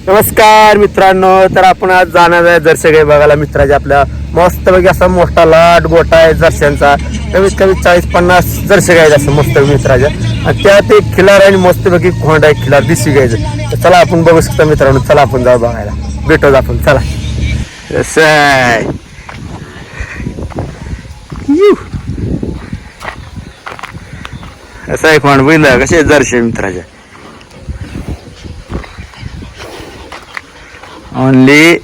नमस्कार मित्रांनो, तर आपण आज जाणार आहे जर्सी बघायला. मित्राच्या आपल्या मस्तपैकी असा मोठा लाट गोटा आहे जर्शांचा. कमीत कमी 40-50 जर्सी गाय असं मस्त मित्राच्या, आणि त्यात एक खिलार आहे आणि मस्तपैकी खोंड आहे खिलार दिसी गायचं. तर चला आपण बघू शकता मित्रांनो, चला आपण जाऊ बघायला, भेटू आपण. चला असं आहे असं आहे खोंड बघितलं कसे जर्शी मित्राच्या. ओनली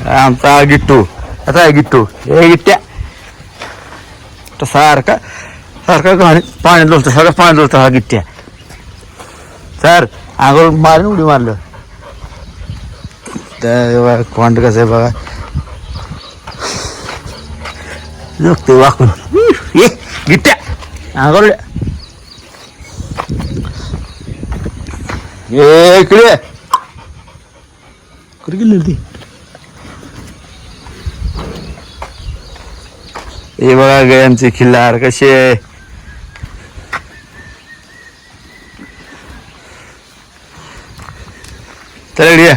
आमचा गिट्टू आता आहे. गिट्टू हे गिट्ट्या तर सारखा पाण्यात लोलतो, सगळं पाण्यात लोलतो हा गिट्ट्या. सर आंघोळ मारून उडी मारलं तर खोंड कसं आहे बघा, झोपते वाकून. ये गिट्ट्या आंघोळ इकडे गेली ती. हे बघा गायांचे खिल्लार कसे चल.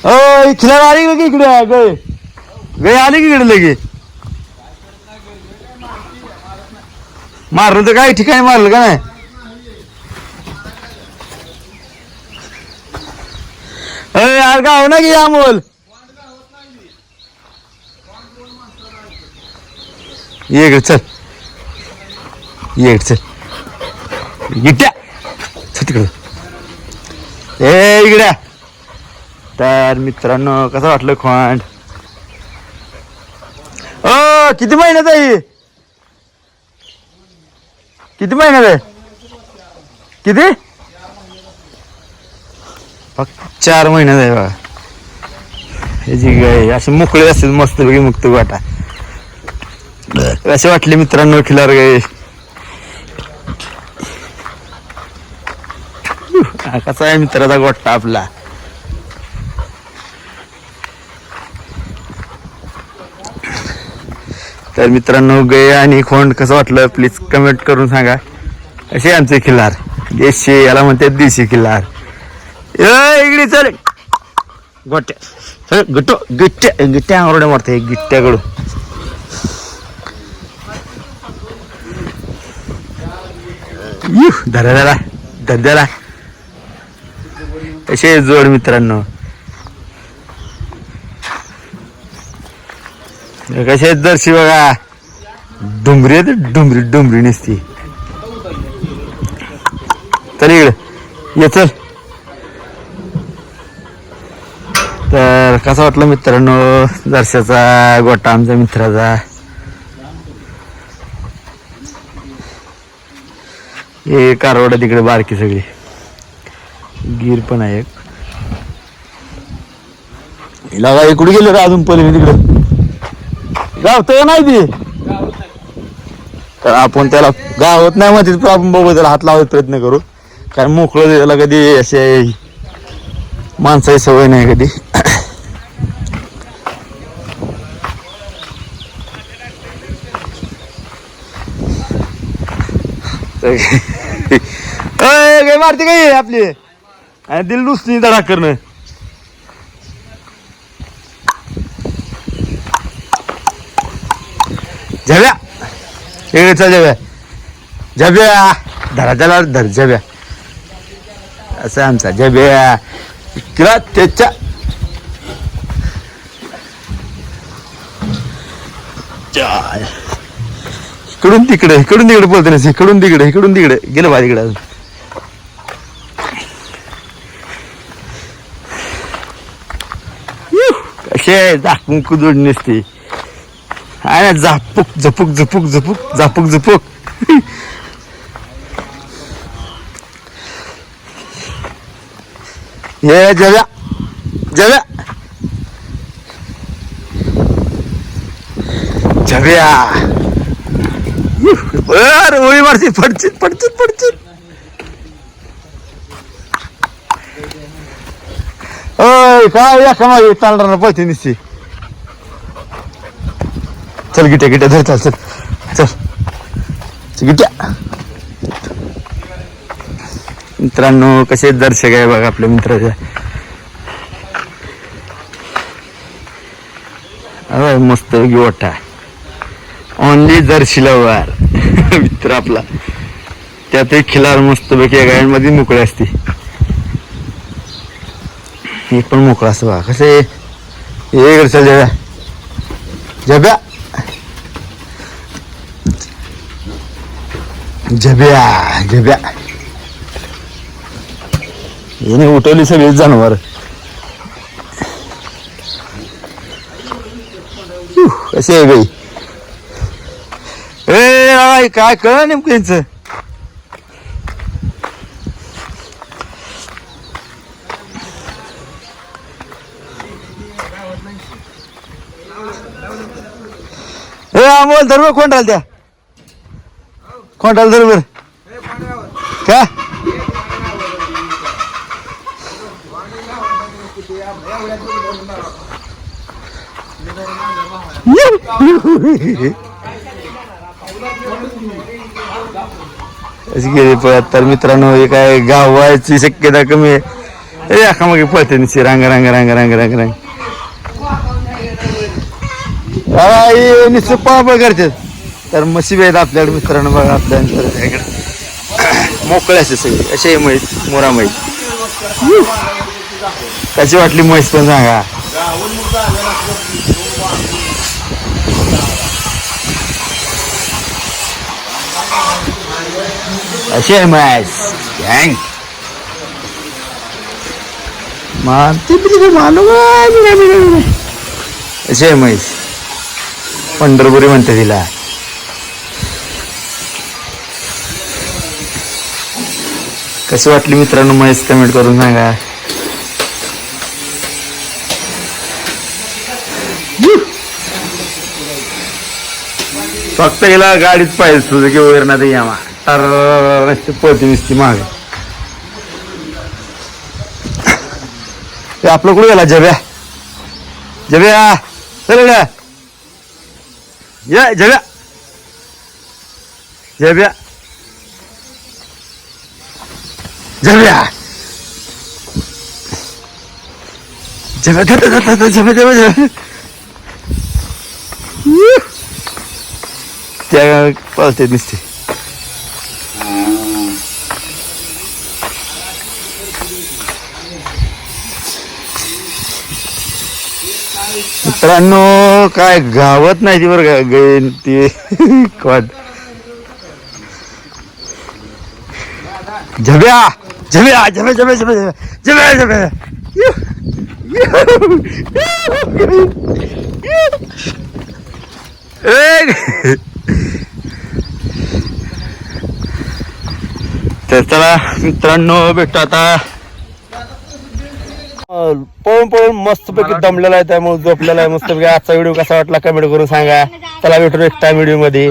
ओ खिलार आली की इकडे गाय गाय आली की इकडे लगे मारलं तर काही ठिकाणी मारलं का नाही. यार गाव ना की अमोल ये चल, ये चल गिट्ट्या तिकडं इकड्या. तर मित्रांनो कसं वाटलं खोंड? किती महिन्यात आहे? किती महिन्यात आहे? किती? फक्त 4 महिन्यात आहे बघा. ह्याची गाय असे मोकळे असतील मस्तपैकी मुक्त गोटा. असे वाटले मित्रांनो खिलार गाय. कसा आहे मित्राचा गोटा आपला. तर मित्रांनो गाय आणि खोंड कसं वाटलं प्लीज कमेंट करून सांगा. असे आमचे खिल्लार देशी, याला म्हणते देशी खिल्लार. इकडे चल गोट्या गट्टो गिट्ट्या गिट्ट्या अंगरोड्या मारते गिट्ट्याकडून. धरा धद्याला असे जोड मित्रांनो. कसे जर्सी बघा, डुंबरी डुंबरी डुंबरी नसती. चल इकडे ये चल. तर कसा वाटलं मित्रांनो जर्शाचा गोटा आमच्या मित्राचा. हे कारवडा तिकडे बारकी सगळी, गिर पण आहे एक. हिला कुठे गेलो रे अजून पहिले तिकडे गावत नाही ती. तर आपण त्याला गावत नाही मध्ये आपण बघू, त्याला हात लावायचा प्रयत्न करू, कारण मोकळं त्याला कधी असे माणसाची सवय नाही कधी. काय मारते काय आपली आणि दिल नुसती धडाक करणं. झब्या इकडे चल झब्या झब्या धरा त्याला धर झब्या. असं आमचा झब्या किंवा त्याच्या इकडून तिकडे बोलते ना, इकडून तिकडे गेलं बा तिकडे. कसे झाकून कुदून नसते ना, झापूक झपूक झपूक झपूक झापूक झपूक. हे जव्या जव्या झव्या उडी मारते पडचित पडचित पडचित. काय या कमाई चालणार पळते निसते. चल गिट्या गिट्या धर चल चल चल गिट्या मित्रांनो कसे दर्शक आहे बघा आपल्या मित्राच्या. मस्त गोठा ओनली जर्सी लवर मित्र आपला. त्यात एक खिलार मस्त पैकी गायांमध्ये मोकळे असते. हे पण मोकळा असं बघा कसे हे करशाल जब्या जब्या जब्या जब्या याने उठवली सगळी जनावर. कसे आहे बाई ए काय कळ नेमकं यांचं. ए अमोल धर्म कोण त्या कोण धर्म का अशी गेली पळत. तर मित्रांनो हे काय गावाची शक्यता कमी आहे. अखा मागे पळते निश्चित रांग रांग रांग रांग रांग रांग निश्चित पळापळ करतात. तर मशी आहेत आपल्याकडे मित्रांनो बघा आपल्याकडे मोकळे असे सगळे असे म्हैस मोरा म्हैस. कशी वाटली म्हैस पण सांगा. अशी आहे म्हैस गँग अशी आहे म्हैस पंढरपुरी म्हणते तिला. कशी वाटली मित्रांनो म्हैस कमेंट करून सांगा. फक्त हिला गाडीच पाहिजे तुझं की वगैरे ना यामा तर रस्ते पळती निसती माग. आपलं कुठे गेला जब्या जब्या चल का या जब्या जब्या जब्या जब्या जब्या जब्या त्या पळते दिसते. मित्रांनो काय गावत नाही ती बरं का ती क्वाड झब्या झब्या झब्या झब्या झब्या झब्या झब्या तर चला मित्रांनो भेटतो आता. पळून पळून मस्त पैकी दमलेला आहे त्यामुळे झोपलेला आहे मस्त पैकी. आजचा व्हिडिओ कसा वाटला कमेंट करून सांगा. चला भेटू नेक्स्ट टाइम व्हिडिओ मध्ये.